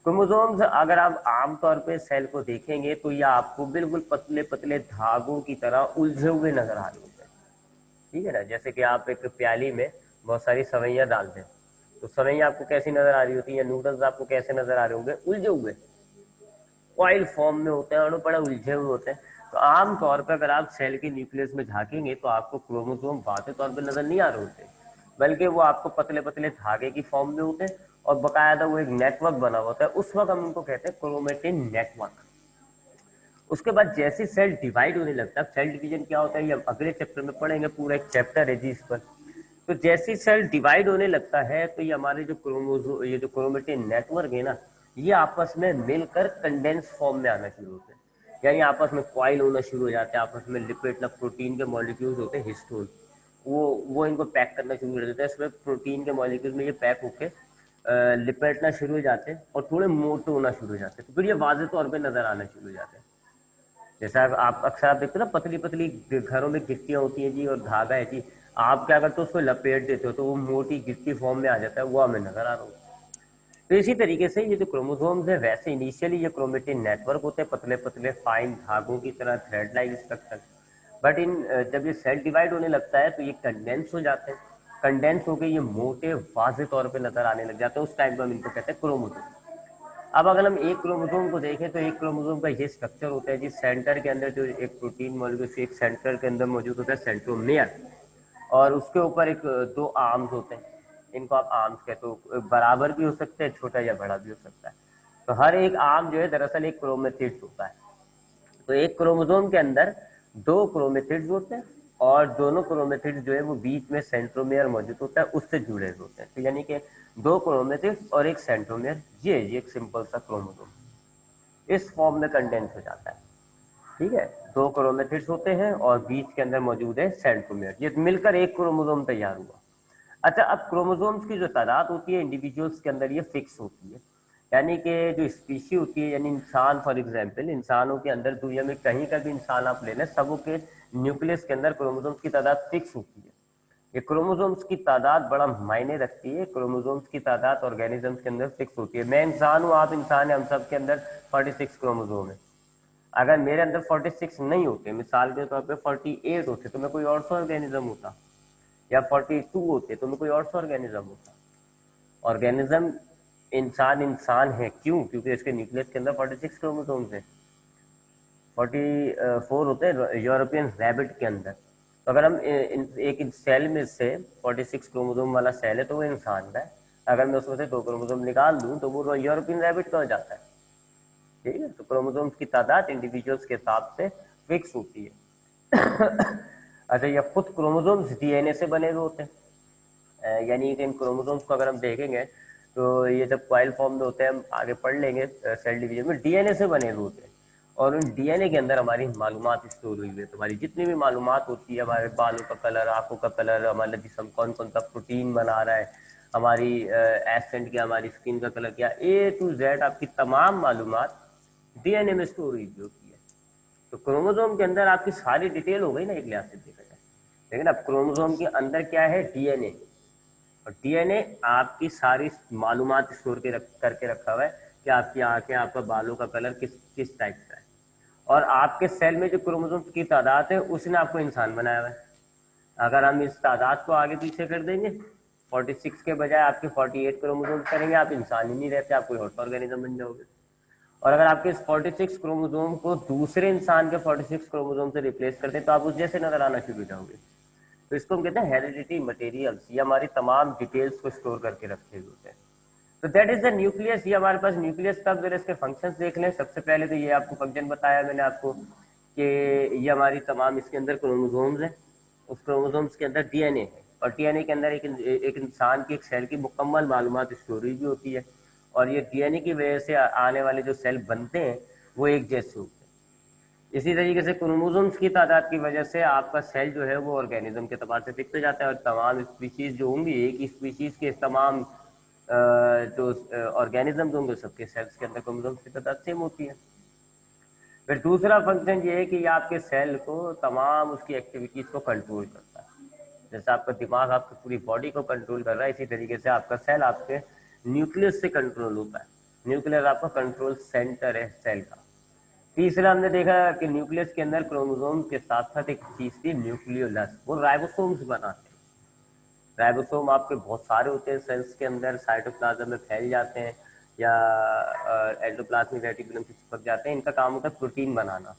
क्रोमोसोम्स अगर आप आमतौर पे सेल को देखेंगे तो ये आपको बिल्कुल पतले पतले धागों की तरह उलझे हुए नजर आ रहे होते हैं। ठीक है ना, जैसे कि आप एक प्याली में बहुत सारी सवैयां डाल दें, तो सवैयां आपको कैसी नजर आ रही होती है, या नूडल्स आपको कैसे नजर आ रहे होंगे, उलझे हुए, ऑयल फॉर्म में होते हैं और बड़ा उलझे हुए होते हैं। तो आमतौर पर अगर आप सेल के न्यूक्लियस में झांकेंगे तो आपको क्रोमोसोम वाजे तौर पर नजर नहीं आ रहे होते, बल्कि वो आपको पतले पतले धागे की फॉर्म में होते हैं और बकायदा वो एक नेटवर्क बना होता है। उस वक्त हम उनको कहते हैं क्रोमेटिन नेटवर्क। उसके बाद जैसे सेल डिवाइड होने लगता है, सेल डिवीजन क्या होता है ये हम अगले चैप्टर में पढ़ेंगे, पूरा एक चैप्टर है जी इस पर। तो जैसे सेल डिवाइड होने लगता है तो ये हमारे जो ये जो क्रोमेटिन नेटवर्क है ना, ये आपस में मिलकर कंडेंस फॉर्म में आना शुरू होते हैं, यानी आपस में कॉइल होना शुरू हो जाते हैं। आपस में लिपिड प्रोटीन के मॉलिक्यूल्स होते हैं, हिस्टोन, वो इनको पैक करना शुरू कर देते हैं। इसमें प्रोटीन के मॉलिक्यूल्स में ये पैक होकर लिपेटना शुरू हो जाते हैं और थोड़े मोटे होना शुरू हो जाते हैं। तो फिर ये वाजे तौर पर नजर आना शुरू हो जाते हैं। जैसा आप अक्सर आप देखते हो ना, पतली पतली घरों में गिट्टियां होती हैं जी और धागा है जी, आप क्या करते हो उसको लपेट देते हो तो वो मोटी गिट्टी फॉर्म में आ जाता है, वो हमें नजर आ रहा हो। तो इसी तरीके से ये जो क्रोमोसोम्स है, वैसे इनिशियली ये क्रोमेटिन नेटवर्क होते हैं, पतले पतले फाइन धागों की तरह, थ्रेड लाइक स्ट्रक्चर। बट जब ये सेल डिवाइड होने लगता है तो ये कंडेंस हो जाते हैं। कंडेंस होकर ये मोटे वाजे तौर पर नजर आने लग जाते हैं। उस टाइम पर हम इनको कहते हैं क्रोमोसोम। अब अगर हम एक क्रोमोसोम को देखें तो एक क्रोमोसोम का ये स्ट्रक्चर होता है जिस सेंटर के अंदर जो एक प्रोटीन मॉलिक्यूल एक सेंटर के अंदर मौजूद होता है, सेंट्रोमियर। और उसके ऊपर एक 2 आर्म्स होते हैं, इनको आप आर्म्स कहते हो। बराबर भी हो सकते हैं, छोटा या बड़ा भी हो सकता है। तो हर एक आर्म जो है दरअसल एक क्रोमेटिड होता है। तो एक क्रोमोसोम के अंदर दो क्रोमेटिड्स होते हैं और दोनों क्रोमेटिड्स जो है वो बीच में सेंट्रोमियर मौजूद होता है, उससे जुड़े होते हैं। तो यानी कि दो क्रोमेटिड्स और एक सेंट्रोमियर, ये एक सिंपल सा क्रोमोसोम इस फॉर्म में कंडेंस हो जाता है। ठीक है, दो क्रोमेटिड्स होते हैं और बीच के अंदर मौजूद है सेंट्रोमियर, ये मिलकर एक क्रोमोसोम तैयार हुआ। अच्छा, अब क्रोमोसोम्स की जो तादाद होती है इंडिविजुअल्स के अंदर ये फिक्स होती है, यानी कि जो स्पीशी होती है, यानी इंसान फॉर एग्जांपल, इंसानों के अंदर दुनिया में कहीं का भी इंसान आप ले लें, सबों के न्यूक्लियस के अंदर क्रोमोसोम्स की तादाद फिक्स होती है। ये क्रोमोसोम्स की तादाद बड़ा मायने रखती है। क्रोमोसोम्स की तादाद ऑर्गेनिजम्स के अंदर फिक्स होती है। मैं इंसान हूँ, आप इंसान हैं, हम सब के अंदर 46 क्रोमोसोम है। अगर मेरे अंदर 46 नहीं होते, मिसाल के तौर पे 48 होते, तो मैं कोई और सा ऑर्गेनिज्म होता, या 42 होते तो मैं कोई और सा ऑर्गेनिज्म होता। ऑर्गेनिज्म इंसान इंसान है क्यों? क्योंकि इसके न्यूक्लियस के अंदर 46 क्रोमोसोम्स हैं। 44 होते हैं यूरोपियन रैबिट के अंदर। तो अगर हम एक सेल में से 46 क्रोमोसोम वाला सेल है तो वो इंसान का है। अगर मैं उसमें से दो क्रोमोसोम निकाल दूं तो वो यूरोपियन रैबिट का हो जाता है। ठीक है, तो क्रोमोसोम्स की तादाद इंडिविजुअल्स के हिसाब से फिक्स होती है। अच्छा, ये खुद क्रोमोसोम्स डीएनए से बने हुए होते हैं, यानी कि इन क्रोमोसोम्स को अगर हम देखेंगे तो ये जब कॉइल फॉर्म में होते हैं, हम आगे पढ़ लेंगे सेल डिवीजन में, डीएनए से बने हुए होते हैं। और उन डीएनए के अंदर हमारी मालूमात स्टोर हुई है। तो हमारी जितनी भी मालूमात होती है, हमारे बालों का कलर, आंखों का कलर, हमारा जिसम कौन कौन सा प्रोटीन बना रहा है, हमारी एसेंट क्या, हमारी स्किन का कलर क्या, ए टू जेड आपकी तमाम मालूमात डीएनए में स्टोर हुई होती है। तो क्रोमोसोम के अंदर आपकी सारी डिटेल हो गई ना एक लिहाज से देखा जाए। लेकिन अब क्रोमोसोम के अंदर क्या है? डीएनए। और डीएनए आपकी सारी मालूमात स्टोर करके रखा हुआ है कि आपकी आंखें, आपका बालों का कलर किस किस टाइप का है। और आपके सेल में जो क्रोमोसोम्स की तादाद है उसने आपको इंसान बनाया हुआ है। अगर हम इस तादाद को आगे पीछे कर देंगे, 46 के बजाय आपके 48 क्रोमोसोम्स करेंगे, आप इंसान ही नहीं रहते, आप कोई और ऑर्गेनिज्म बन जाओगे। और अगर आपके इस 46 क्रोमोसोम को दूसरे इंसान के 46 क्रोमोसोम से रिप्लेस कर दें तो आप उस जैसे नजर आना शुरू हो जाओगे। तो इसको हम कहते हैं हेरिडिटी मटेरियल्स। ये हमारी तमाम डिटेल्स को स्टोर करके रखे हुए होते हैं। तो दैट इज द न्यूक्लियस। ये हमारे पास न्यूक्लियस का, अगर इसके फंक्शंस देख लें, सबसे पहले तो ये आपको फंक्शन बताया मैंने आपको कि ये हमारी तमाम, इसके अंदर क्रोमोसोम्स हैं, उस क्रोमोसोम्स के अंदर डीएनए है, और डीएनए के अंदर एक इंसान की, एक सेल की मुकम्मल मालूमात स्टोरेज भी होती है। और ये डीएनए की वजह से आने वाले जो सेल बनते हैं वो एक जैसे होते हैं। इसी तरीके से क्रोमोसोम्स की तादाद की वजह से आपका सेल जो है वो ऑर्गेनिज्म के तबार से फिक्स हो जाता है, और तमाम स्पीशीज जो होंगी, एक ही स्पीशीज के तमाम जो ऑर्गेनिज्म होंगे, सबके सेल्स के अंदर क्रोमोसोम्स की तादाद सेम होती है। फिर दूसरा फंक्शन ये है कि ये आपके सेल को, तमाम उसकी एक्टिविटीज को कंट्रोल करता है। जैसे आपका दिमाग आपकी पूरी बॉडी को कंट्रोल कर रहा है, इसी तरीके से आपका सेल आपके न्यूक्लियस से कंट्रोल होता है। न्यूक्लियस आपका कंट्रोल सेंटर है सेल का। तीसरा हमने देखा कि न्यूक्लियस के अंदर क्रोमोसोम के साथ साथ एक चीज थी, न्यूक्लियोलस, वो राइबोसोम्स बनाते हैं। राइबोसोम आपके बहुत सारे होते हैं सेल्स के अंदर, साइटोप्लाज्म में फैल जाते हैं या एंडोप्लाज्मिक रेटिकुलम से चिपक जाते हैं। इनका काम होता है प्रोटीन बनाना,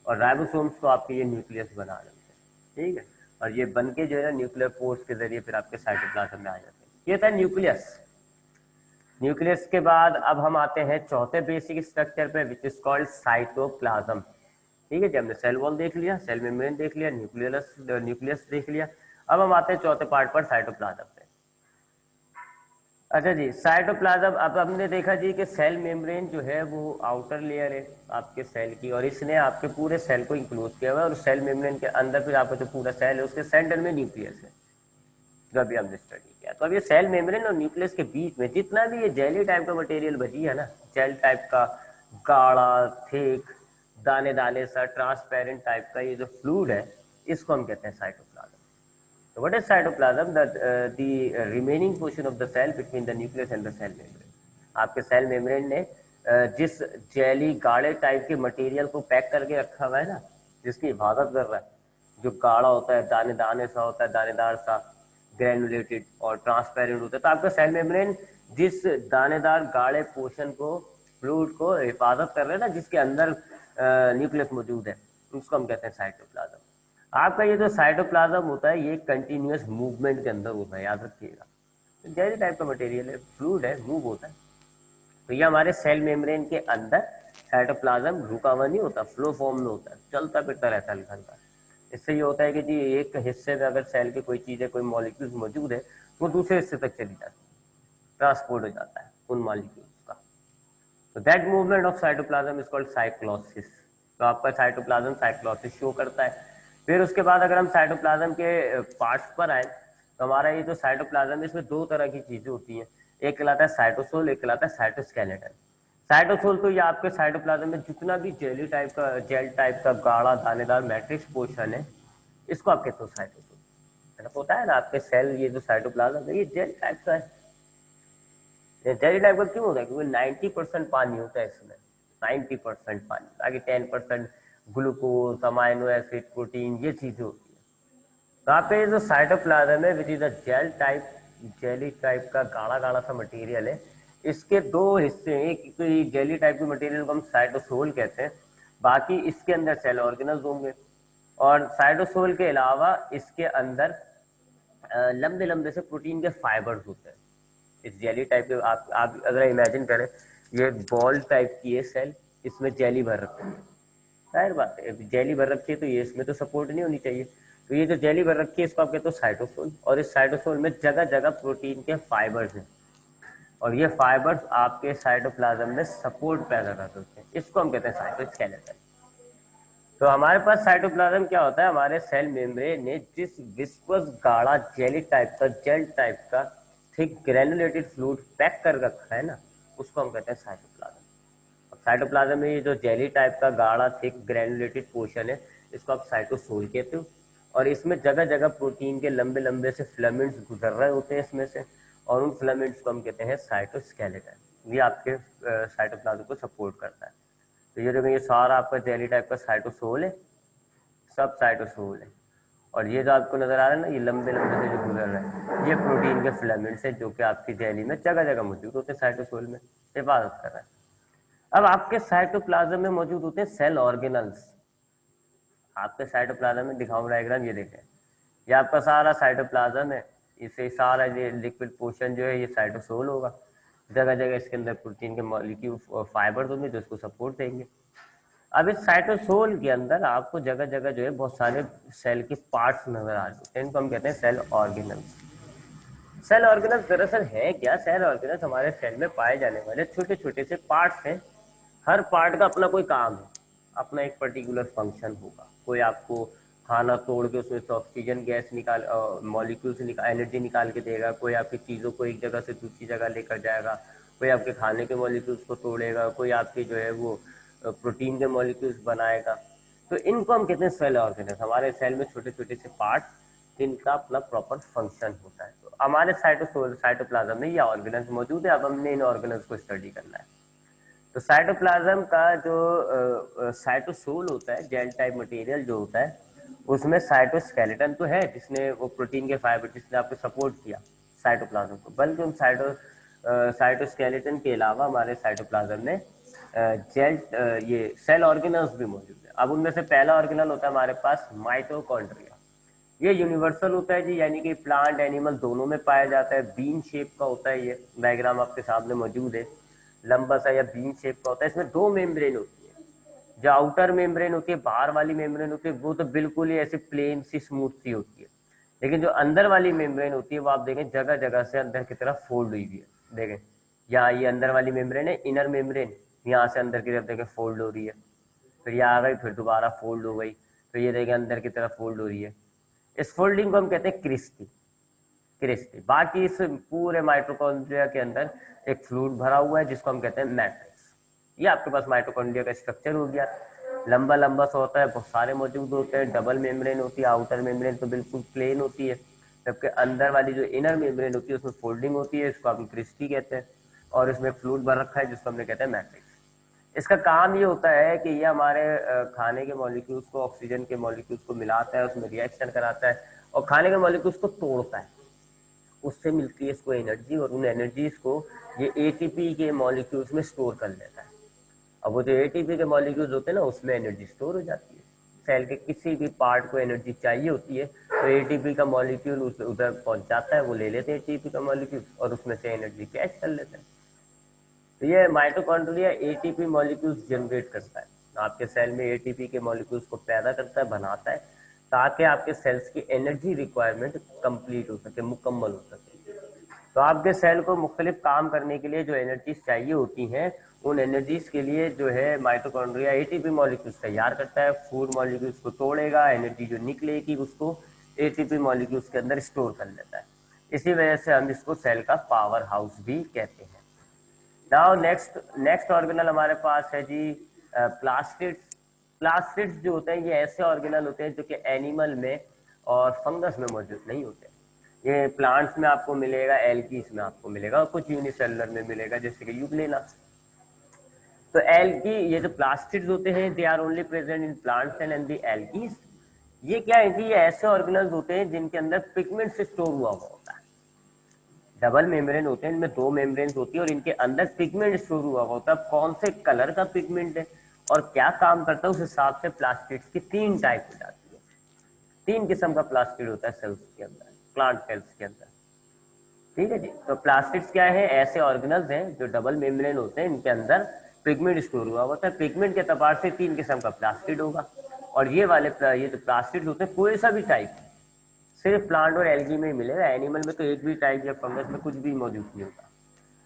और राइबोसोम्स को आपके ये न्यूक्लियस बना देते हैं। ठीक है, और ये बन के जो है न्यूक्लियर पोर्स के जरिए फिर आपके साइटोप्लाज्म में आ जाते हैं। ये था न्यूक्लियस। न्यूक्लियस के बाद अब हम आते हैं चौथे बेसिक स्ट्रक्चर पे, विच इज कॉल्ड साइटोप्लाज्म। ठीक है जी, हमने सेल वॉल देख लिया, सेल मेम्ब्रेन देख लिया, न्यूक्लियस देख लिया। अब हम आते हैं चौथे पार्ट पर, साइटोप्लाज्म पे। अच्छा जी, साइटोप्लाज्म, अब हमने देखा जी कि सेल मेम्ब्रेन जो है वो आउटर लेयर है आपके सेल की, और इसने आपके पूरे सेल को इंक्लोज किया हुआ है। और सेल मेम्ब्रेन के अंदर फिर आपका जो पूरा सेल है उसके सेंटर में न्यूक्लियस है, जो अभी हमने स्टडी किया। तो अब ये सेल मेम्ब्रेन और न्यूक्लियस के बीच में जितना भी ये जेली टाइप का मटेरियल बची है ना, जेल टाइप का, गाढ़ा, थिक, दाने दाने सा, ट्रांसपेरेंट टाइप का ये जो फ्लूइड है, इसको हम कहते हैं साइटोप्लाज्म। तो what is cytoplasm? The remaining portion of the cell between the nucleus and the cell membrane. आपके सेल मेम्ब्रेन ने जिस जेली गाढ़े टाइप के मटेरियल को पैक करके रखा हुआ है ना, जिसकी हिफाजत कर रहा है, जो गाढ़ा होता है, दाने दाने सा होता है, दानेदार सा, ग्रेनुलेटेड और ट्रांसपेरेंट होता है। तो आपका सेल मेम्ब्रेन जिस दानेदार गाढ़े पोर्शन को, फ्लूइड को हिफाजत कर रहे हैं ना, जिसके अंदर न्यूक्लियस मौजूद है, उसको हम कहते हैं साइटोप्लाज्म। आपका ये जो साइटोप्लाज्म होता है, ये कंटिन्यूअस मूवमेंट के अंदर होता है, याद रखिएगा। जेली टाइप का मटेरियल है, फ्लूइड है, मूव होता है। तो ये हमारे सेल मेम्ब्रेन के अंदर साइटोप्लाज्म रुका हुआ नहीं होता, फ्लो फॉर्म में होता है, चलता फिरता रहता है हल्का हल्का। इससे ये होता है कि जी एक हिस्से में अगर सेल की कोई चीज़ है, कोई मॉलिक्यूल्स मौजूद है, वो दूसरे हिस्से तक चली जाती है, ट्रांसपोर्ट हो जाता है उन मॉलिक्यूल्स का। तो that movement of cytoplasm is called cyclosis. तो आपका साइटोप्लाज्म साइक्लोसिस शो करता है। फिर उसके बाद अगर हम साइटोप्लाज्म के पार्ट्स पर आए, तो हमारा ये जो साइटोप्लाज्म है इसमें दो तरह की चीजें होती हैं, एक कहलाता है साइटोसोल, एक कहलाता है साइटोस्केलेटन। साइटोसोल तो ये आपके साइटोप्लाज्म में जितना भी जेली टाइप का, जेल टाइप का गाढ़ा दानेदार मैट्रिक्स पोर्शन है, इसको आप कहते हो साइटोसोल। मतलब होता है ना आपके सेल, ये जो साइटोप्लाज्म है ये जेल टाइप का है। जेली टाइप का क्यों होता है? क्योंकि 90% पानी होता है इसमें, 90% पानी, बाकी 10% ग्लूकोज, अमाइनो एसिड, प्रोटीन, ये चीजें होती है। तो आपका ये जो साइटोप्लाज्म है which is a gel type, jelly type का गाढ़ा गाढ़ा सा मटेरियल है, इसके दो हिस्से हैं। एक तो ये जेली टाइप के मटेरियल को हम साइटोसोल कहते हैं, बाकी इसके अंदर सेल ऑर्गेनल्स होंगे। और साइटोसोल के अलावा इसके अंदर लंबे लंबे से प्रोटीन के फाइबर्स होते हैं। इस जेली टाइप के आप अगर इमेजिन करें, ये बॉल टाइप की है सेल, इसमें जेली भर रखी है, जाहिर बात है जेली भर रखी है तो ये इसमें तो सपोर्ट नहीं होनी चाहिए। तो ये जो जेली भर रखी है इसको आप कहते हो साइटोसोल, और इस साइटोसोल में जगह जगह प्रोटीन के फाइबर्स हैं, और ये फाइबर्स आपके साइटोप्लाज्म में सपोर्ट पैदा कर देते हैं, इसको हम कहते हैं साइटोस्केलेटन। तो हमारे पास साइटोप्लाज्म क्या होता है, हमारे सेल मेम्ब्रेन ने जिस विस्कोस गाढ़ा जेली टाइप का, जेल टाइप का थिक ग्रेनुलेटेड फ्लूइड पैक कर रखा है ना, उसको हम कहते हैं साइटोप्लाज्म। अब साइटोप्लाज्म में ये जो जेली टाइप का गाढ़ा थिक ग्रेनुलेटेड पोर्शन है, इसको आप साइटोसोल कहते हो, और इसमें जगह जगह प्रोटीन के लंबे लंबे से फिलामेंट्स गुजर रहे होते हैं इसमें से, और उन फिलामेंट्स को हम कहते हैं साइटोस्केलेटन। ये आपके साइटोप्लाज्म को सपोर्ट करता है। तो ये देखो, ये सारा आपका जेली टाइप का साइटोसोल है, सब साइटोसोल है। और ये जो आपको नजर आ रहा है ना, ये लंबे लंबे से जो गुजर रहा है, ये प्रोटीन के फिलामेंट्स है जो कि आपकी जेली में जगह जगह मौजूद होते हैं, साइटोसोल में हिफाजत कर रहा है। अब आपके साइटोप्लाज्म में मौजूद होते हैं सेल ऑर्गेनल्स। आपके साइटोप्लाज्म में दिखाऊं डायग्राम, ये देखें, ये आपका सारा साइटोप्लाज्म है, इसे सारा ये लिक्विड पोर्शन जो है ये साइटोसोल होगा। जगह जगह इसके अंदर प्रोटीन के मॉलिक्यूल और फाइबर्स होंगे जो इसको सपोर्ट देंगे। अब इस साइटोसोल के अंदर आपको जगह जगह जो है बहुत सारे सेल के पार्ट्स नजर आ रहे हैं, इनको हम कहते हैं सेल ऑर्गेनल्स। सेल ऑर्गेनल्स दरअसल है क्या? सेल ऑर्गेनल्स हमारे सेल में पाए जाने वाले छोटे छोटे से पार्ट्स हैं। हर पार्ट का अपना कोई काम है, अपना एक पर्टिकुलर फंक्शन होगा। कोई आपको खाना तोड़ के उसमें से ऑक्सीजन गैस निकाल, मॉलिक्यूल से एनर्जी निकाल के देगा, कोई आपकी चीज़ों को एक जगह से दूसरी जगह लेकर जाएगा, कोई आपके खाने के मॉलिक्यूल्स को तोड़ेगा, कोई आपकी जो है वो प्रोटीन के मॉलिक्यूल्स बनाएगा। तो इनको हम कहते हैं सेल ऑर्गेनल्स। हमारे सेल में छोटे छोटे से पार्ट्स जिनका अपना प्रॉपर फंक्शन होता है। तो हमारे साइटोप्लाज्म में ये ऑर्गेनल्स मौजूद है। अब हमने इन ऑर्गेनल्स को स्टडी करना है। तो साइटोप्लाज्म का जो साइटोसोल होता है, जेल टाइप मटेरियल जो होता है, उसमें साइटोस्केलेटन तो है जिसने वो प्रोटीन के फाइबर जिसने आपको सपोर्ट किया साइटोप्लाज्म को, बल्कि उन साइटोस्केलेटन के अलावा हमारे साइटोप्लाज्म में जेल ये सेल ऑर्गेनल्स भी मौजूद है। अब उनमें से पहला ऑर्गेनल होता है हमारे पास माइटोकॉन्ड्रिया। ये यूनिवर्सल होता है जी, यानी कि प्लांट एनिमल दोनों में पाया जाता है। बीन शेप का होता है, ये डायग्राम आपके सामने मौजूद है, लंबा सा या बीन शेप का होता है। इसमें दो मेम्ब्रेन होती है, जो आउटर मेम्ब्रेन होती है, बाहर वाली मेम्ब्रेन होती है, वो तो बिल्कुल ही ऐसे प्लेन सी स्मूथ सी होती है। लेकिन जो अंदर वाली मेम्ब्रेन होती है वो आप देखें जगह जगह से अंदर की तरफ फोल्ड हुई हुई है। देखें यहाँ ये अंदर वाली मेम्ब्रेन है, इनर मेम्ब्रेन, यहाँ से अंदर की तरफ देखें फोल्ड हो रही है, फिर ये आ गई, फिर दोबारा फोल्ड हो गई, फिर ये देखें अंदर की तरफ फोल्ड हो रही है। इस फोल्डिंग को हम कहते हैं क्रिस्टी, क्रिस्टी। बाकी इस पूरे माइटोकॉन्ड्रिया के अंदर एक फ्लूइड भरा हुआ है जिसको हम कहते हैं मैट्रिक्स। ये आपके पास माइटोकॉन्ड्रिया का स्ट्रक्चर हो गया। लंबा लंबा सा होता है, बहुत सारे मौजूद होते हैं, डबल मेम्ब्रेन होती है, आउटर मेम्ब्रेन तो बिल्कुल प्लेन होती है, जबकि अंदर वाली जो इनर मेम्ब्रेन होती है उसमें फोल्डिंग होती है, इसको हम क्रिस्टी कहते हैं। और इसमें फ्लूइड भर रखा है जिसको हमने कहते हैं मैट्रिक्स। इसका काम ये होता है कि ये हमारे खाने के मॉलिक्यूल्स को, ऑक्सीजन के मॉलिक्यूल्स को मिलाता है, उसमें रिएक्शन कराता है और खाने के मॉलिक्यूल्स को तोड़ता है, उससे मिलती है इसको एनर्जी, और उन एनर्जीज को ये एटीपी के मॉलिक्यूल्स में स्टोर कर लेता है। अब वो जो एटीपी के मॉलिक्यूल्स होते हैं ना, उसमें एनर्जी स्टोर हो जाती है। सेल के किसी भी पार्ट को एनर्जी चाहिए होती है तो एटीपी का मॉलिक्यूल उधर पहुंच जाता है, वो ले लेते हैं एटीपी का मॉलिक्यूल और उसमें से एनर्जी कैच कर लेते हैं। तो ये माइटोकॉन्ड्रिया एटीपी मॉलिक्यूल्स जनरेट करता है, आपके सेल में एटीपी के मॉलिक्यूल्स को पैदा करता है, बनाता है, ताकि आपके सेल्स की एनर्जी रिक्वायरमेंट कंप्लीट हो सके, मुकम्मल हो सके। तो आपके सेल को मुख्तलिफ काम करने के लिए जो एनर्जीज चाहिए होती हैं, उन एनर्जीज के लिए जो है माइटोकॉन्ड्रिया एटीपी मॉलिक्यूल्स तैयार करता है, फूड मॉलिक्यूल्स को तोड़ेगा, एनर्जी जो निकलेगी उसको एटीपी मॉलिक्यूल्स के अंदर स्टोर कर लेता है। इसी वजह से हम इसको सेल का पावर हाउस भी कहते हैं। नाउ नेक्स्ट ऑर्गेनल हमारे पास है जी प्लास्टिड्स। प्लास्टिड्स जो होते हैं ये ऐसे ऑर्गेनल होते हैं जो कि एनिमल में और फंगस में मौजूद नहीं होते। ये प्लांट्स में आपको मिलेगा, एल्गीज में आपको मिलेगा, और कुछ यूनिसेलुलर में मिलेगा जैसे कि यूग्लेना। तो एल्गी, ये जो प्लास्टिड्स होते हैं they are only present in plant cell and the algae. ये क्या है जी, ये ऐसे ऑर्गेनल्स होते हैं जिनके अंदर पिगमेंट से स्टोर हुआ होता है। डबल मेम्ब्रेन होते हैं, इनमें 2 मेम्ब्रेन होती है और इनके अंदर पिगमेंट स्टोर हुआ होता है। कौन से कलर का पिगमेंट है और क्या काम करता है, उस हिसाब से प्लास्टिड्स की 3 टाइप हो जाती है। 3 किस्म का प्लास्टिड होता है सेल्स के अंदर, प्लांट सेल्स के अंदर। ठीक है जी। तो प्लास्टिड्स क्या है, ऐसे ऑर्गेनल्स हैं जो डबल मेम्ब्रेन होते हैं, इनके अंदर पिगमेंट स्टोर हुआ होता है। पिगमेंट के एतबार से 3 किस्म का प्लास्टिड होगा। और ये जो प्लास्टिड्स होते हैं कोई सा भी टाइप सिर्फ प्लांट और एल्गी में ही मिलेगा, एनिमल में तो एक भी टाइप या फंगस में कुछ भी मौजूद नहीं होता।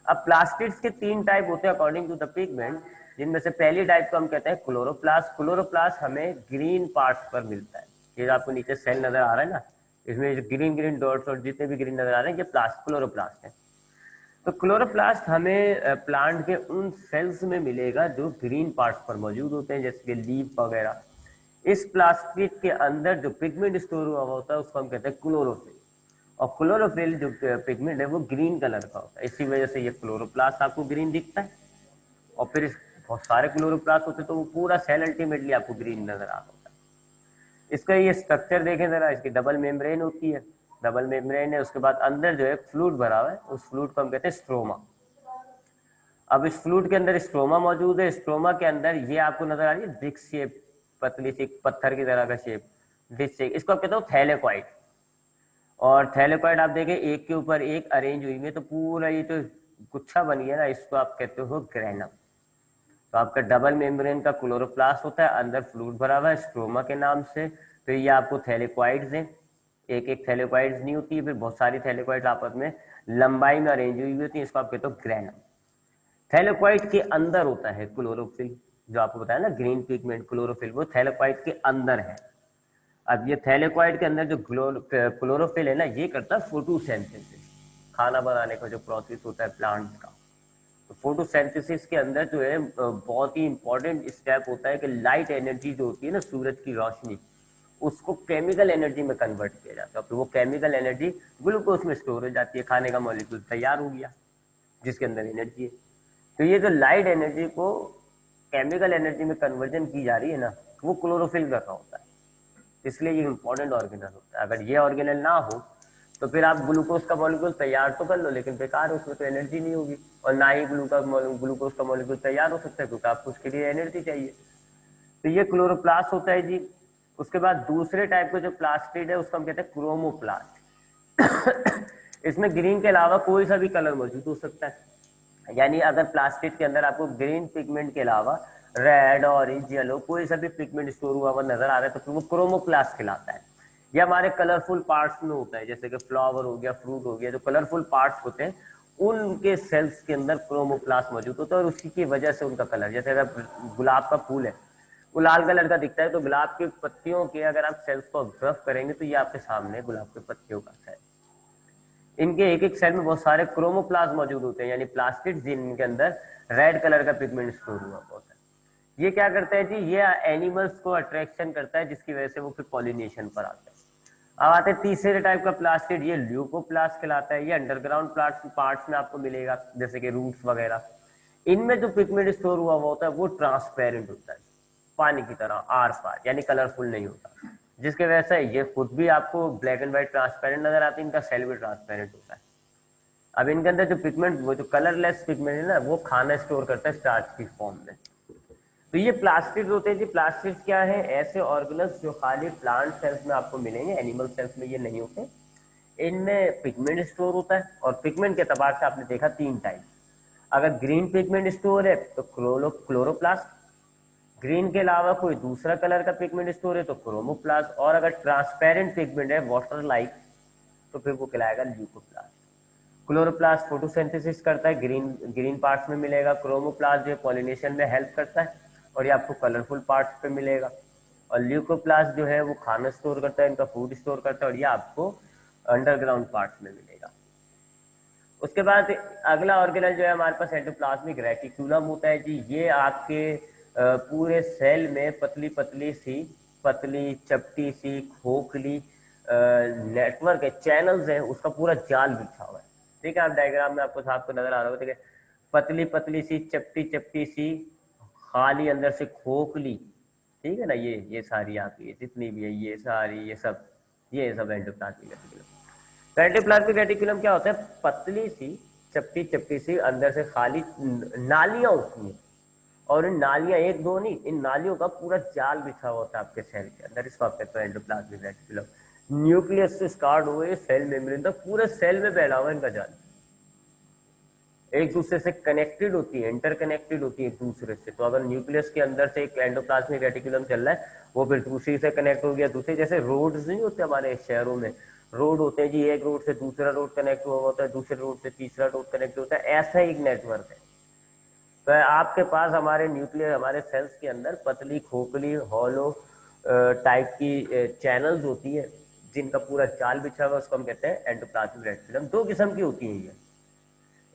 अब प्लास्टिड्स के 3 टाइप होते हैं अकॉर्डिंग टू द पिगमेंट, जिनमें से पहली टाइप को हम कहते हैं क्लोरोप्लास्ट। क्लोरोप्लास्ट हमें ग्रीन पार्ट्स पर मिलता है। ये जो आपको नीचे सेल नजर आ रहा है ना, इसमें जो ग्रीन ग्रीन डॉट्स और जितने भी ग्रीन नजर आ रहे हैं, ये क्लोरोप्लास्ट है। तो क्लोरोप्लास्ट हमें प्लांट के उन सेल्स में मिलेगा जो ग्रीन पार्ट्स पर मौजूद होते हैं, जैसे कि लीफ वगैरह। इस प्लास्टिक के अंदर जो पिगमेंट स्टोर हुआ होता है उसको हम कहते हैं क्लोरोफिल। और क्लोरोफिल जो पिगमेंट है वो ग्रीन कलर का होता है, इसी वजह से ये क्लोरोप्लास्ट आपको ग्रीन दिखता है। और फिर बहुत सारे क्लोरोप्लास्ट होते हैं तो वो पूरा सेल अल्टीमेटली आपको ग्रीन नजर आ होता है। इसका ये स्ट्रक्चर देखें जरा, इसकी डबल मेम्ब्रेन होती है, डबल मेम्ब्रेन है, उसके बाद अंदर जो है फ्लूइड भरा हुआ है, उस फ्लूइड को हम कहते हैं स्ट्रोमा। अब इस फ्लूइड के अंदर स्ट्रोमा मौजूद है। स्ट्रोमा के अंदर ये आपको नजर आ रही है डिस्क शेप, पतली सी पत्थर की तरह का शेप, डिस्क शेप, इसको आप कहते हो थैलेकॉइड। और थैलेकॉइड आप देखें एक के ऊपर एक अरेंज हुई है, तो पूरा ये तो गुच्छा बनी है ना, इसको आप कहते हो ग्रेनम। तो आपका डबल मेम्ब्रेन का क्लोरोप्लास्ट होता है, अंदर फ्लूइड भरा हुआ है स्ट्रोमा के नाम से। फिर ये आपको थैलेकॉइड्स हैं, एक एक थैलेकॉइड्स नहीं होती है, फिर बहुत सारी थैलेकॉइड्स आपस में लंबाई में अरेंज हुई होती है, इसको आप कहते हो ग्रेनम। थैलेकॉइड के अंदर होता है क्लोरोफिल, जो आपको बताया ना ग्रीन पिगमेंट क्लोरोफिल, वो थैलेकॉइड के अंदर है। अब ये थैलेकॉइड के अंदर जो क्लोरोफिल है ना, ये करता है फोटोसिंथेसिस, खाना बनाने का जो प्रोसेस होता है प्लांट्स का। तो फोटोसिंथेसिस के अंदर जो है बहुत ही इंपॉर्टेंट स्टेप होता है कि लाइट एनर्जी जो होती है ना, सूरज की रोशनी, उसको केमिकल एनर्जी में कन्वर्ट किया जाता है। फिर वो केमिकल एनर्जी ग्लूकोज में स्टोर हो जाती है, खाने का मॉलिक्यूल तैयार हो गया जिसके अंदर एनर्जी है। तो ये जो लाइट एनर्जी को केमिकल एनर्जी में कन्वर्जन की जा रही है ना, वो क्लोरोफिल कर रहा होता है, इसलिए ये इंपॉर्टेंट ऑर्गेनल होता है। अगर ये ऑर्गेनल ना हो तो फिर आप ग्लूकोज का मॉलिक्यूल तैयार तो कर लो, लेकिन बेकार है, उसमें तो एनर्जी नहीं होगी, और ना ही ग्लूकोज का मॉलिक्यूल तैयार हो सकता है, क्योंकि आपको उसके लिए एनर्जी चाहिए। तो ये क्लोरोप्लास्ट होता है जी। उसके बाद दूसरे टाइप का जो प्लास्टिड है उसको हम कहते हैं क्रोमोप्लास्ट। इसमें ग्रीन के अलावा कोई सा भी कलर मौजूद हो सकता है, यानी अगर प्लास्टिक के अंदर आपको ग्रीन पिगमेंट के अलावा रेड, ऑरेंज, येलो कोई सा भी पिगमेंट स्टोर हुआ हुआ नजर आ रहा है तो फिर वो क्रोमोप्लास्ट कहलाता है। ये हमारे कलरफुल पार्ट्स में होता है, जैसे कि फ्लावर हो गया, फ्रूट हो गया, जो कलरफुल पार्ट्स होते हैं उनके सेल्स के अंदर क्रोमोप्लास्ट मौजूद होता है, और उसी की वजह से उनका कलर, जैसे अगर गुलाब का फूल है वो लाल कलर का दिखता है, तो गुलाब की पत्तियों के अगर आप सेल्स को ऑब्जर्व करेंगे तो ये आपके सामने गुलाब के पत्तियों का सेल। इनके एक एक सेल में बहुत सारे क्रोमोप्लास्ट मौजूद होते हैं, यानी प्लास्टिड जिनके अंदर रेड कलर का पिगमेंट स्टोर हुआ होता है। ये क्या करते हैं जी, ये एनिमल्स को अट्रैक्शन करता है, जिसकी वजह से वो फिर पॉलिनेशन पर आते हैं। अब आते हैं तीसरे टाइप का प्लास्टिड, ये ल्यूकोप्लास्ट कहलाता है। ये अंडरग्राउंड पार्ट्स में आपको मिलेगा, जैसे कि रूट्स वगैरह। इनमें जो पिगमेंट स्टोर हुआ होता है वो ट्रांसपेरेंट होता है, पानी की तरह आर पार, यानी कलरफुल नहीं होता, जिसकी वजह से ये खुद भी आपको ब्लैक एंड व्हाइट ट्रांसपेरेंट नजर आती है, इनका सेल भी ट्रांसपेरेंट होता है। अब इनके अंदर जो पिगमेंट, वो जो कलरलेस पिगमेंट है ना, वो खाना स्टोर करता है स्टार्च की फॉर्म में। तो ये प्लास्टिड्स होते हैं जी। प्लास्टिड्स क्या है, ऐसे ऑर्गेनल्स जो खाली प्लांट सेल्स में आपको मिलेंगे, एनिमल सेल्स में ये नहीं होते। इनमें पिगमेंट स्टोर होता है, और पिगमेंट के एतबार से आपने देखा 3 टाइप। अगर ग्रीन पिगमेंट स्टोर है तो क्लोरोप्लास्ट, ग्रीन के अलावा कोई दूसरा कलर का पिगमेंट स्टोर है तो क्रोमोप्लास्ट, और अगर ट्रांसपेरेंट पिगमेंट है वाटर लाइक तो फिर वो कहलाएगा ल्यूकोप्लास्ट। क्लोरोप्लास्ट फोटोसिंथेसिस करता है, ग्रीन ग्रीन पार्ट्स में मिलेगा। क्रोमोप्लास्ट जो पॉलिनेशन में हेल्प करता है और ये आपको कलरफुल पार्ट्स पे मिलेगा। और ल्यूकोप्लास्ट जो है वो खाना स्टोर करता है, इनका फूड स्टोर करता है और ये आपको अंडरग्राउंड पार्ट्स में मिलेगा। उसके बाद अगला ऑर्गेनल जो है हमारे पास एंडोप्लाज्मिक रेटिकुलम होता है जी। ये आपके पूरे सेल में पतली पतली सी, पतली चपटी सी खोखली नेटवर्क है, चैनल्स है, उसका पूरा जाल बिछा हुआ है। ठीक है, आप डायग्राम में आपको साफ नजर आ रहा होगा। ठीक है, पतली पतली सी चपटी चपटी सी खाली अंदर से खोखली, ठीक है ना, ये सारी आपकी जितनी भी है ये सारी ये सब एंडोप्लाज्मिक रेटिकुलम। एंडोप्लाज्मिक रेटिकुलम क्या होता है? पतली सी चपटी चपटी सी अंदर से खाली नालियां होती हैं, और इन नालियां एक दो नहीं, इन नालियों का पूरा जाल बिछा हुआ होता है आपके सेल के अंदर। इसको आप कहते हैं एंडोप्लाज्मिक रेटिकुलम। न्यूक्लियस से स्टार्ट हुए सेल मेम्ब्रेन तक पूरे सेल में फैला हुआ है इनका जाल, एक दूसरे से कनेक्टेड होती है, इंटरकनेक्टेड होती है एक दूसरे से। तो अगर न्यूक्लियस के अंदर से एक एंडोप्लाज्मिक रेटिकुलम चल रहा है, वो फिर दूसरी से कनेक्ट हो गया, दूसरे जैसे रोड्स नहीं होते हमारे शहरों में, रोड होते हैं जी, एक रोड से दूसरा रोड कनेक्ट हुआ होता है, दूसरे रोड से तीसरा रोड कनेक्ट होता है, ऐसा एक नेटवर्क है। तो आपके पास हमारे न्यूक्लियर हमारे सेल्स के अंदर पतली खोखली हॉलो टाइप की चैनल्स होती है जिनका पूरा जाल बिछा हुआ, उसको हम कहते हैं एंडोप्लाज्मिक रेटिकुलम। दो किस्म की होती है ये,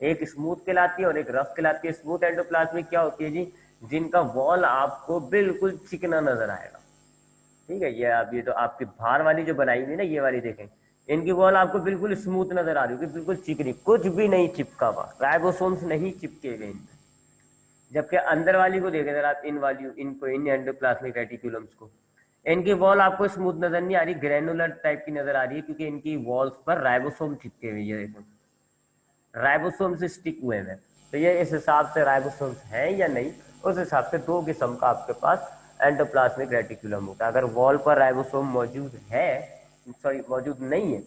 एक स्मूथ कहलाती है और एक रफ कहलाती है। स्मूथ एंडोप्लाज्मिक क्या होती है जी? जिनका वॉल आपको बिल्कुल चिकना नजर आएगा। ठीक है, ये आप ये तो आपकी बाहर वाली जो बनाई हुई ना, ये वाली देखें, इनकी वॉल आपको बिल्कुल स्मूथ नजर आ रही होगी, बिल्कुल चिकनी, कुछ भी नहीं चिपका हुआ, राइबोसोम्स नहीं चिपके गए इनमें। जबकि अंदर वाली को देखें जरा आप, इन वाली इनको इन एंडोप्लाज्मिक रेटिकुलम्स को, इनकी वॉल आपको स्मूथ नजर नहीं आ रही, ग्रेनुलर टाइप की नजर आ रही है, क्योंकि इनकी वॉल्स पर राइबोसोम चिपके हुए हैं। देखो राइबोसोम से स्टिक हुए हैं। तो ये इस हिसाब से राइबोसोम्स हैं या नहीं, उस हिसाब से दो किस्म का आपके पास एंडोप्लाज्मिक रेटिकुलम होता है। अगर वॉल पर राइबोसोम मौजूद है, सॉरी मौजूद नहीं है,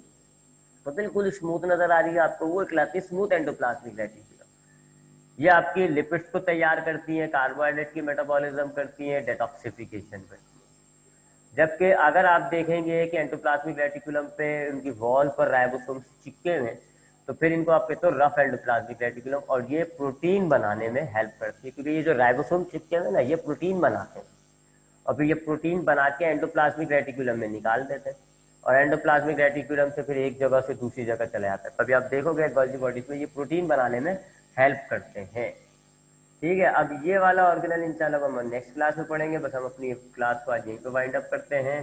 तो बिल्कुल स्मूथ नजर आ रही है आपको, वो कहलाती है स्मूथ एंडोप्लाज्मिक रेटिकुलम। ये आपकी लिपिड्स को तैयार करती है, कार्बोहाइड्रेट की मेटाबॉलिज्म करती है, डेटॉक्सिफिकेशन करती है। जबकि अगर आप देखेंगे कि एंडोप्लाज्मिक रेटिकुलम पे उनकी वॉल पर राइबोसोम चिपके हुए, तो फिर इनको आप कहते हो रफ एंडोप्लाज्मिक रेटिकुलम, और ये प्रोटीन बनाने में हेल्प करती है, क्योंकि ये जो राइबोसोम चिपके हुए ना, ये प्रोटीन बनाते हैं और फिर ये प्रोटीन बना के एंडोप्लाज्मिक रेटिकुलम में निकाल देते हैं, और एंडोप्लाज्मिक रेटिकुलम से फिर एक जगह से दूसरी जगह चले जाता है। कभी आप देखोगे गोल्जी बॉडीज में ये प्रोटीन बनाने में हेल्प करते हैं। ठीक है, अब ये वाला ऑर्गेनल इंशाल्लाह हम नेक्स्ट क्लास में पढ़ेंगे। बस हम अपनी क्लास को आज यहीं पे वाइंड अप करते हैं।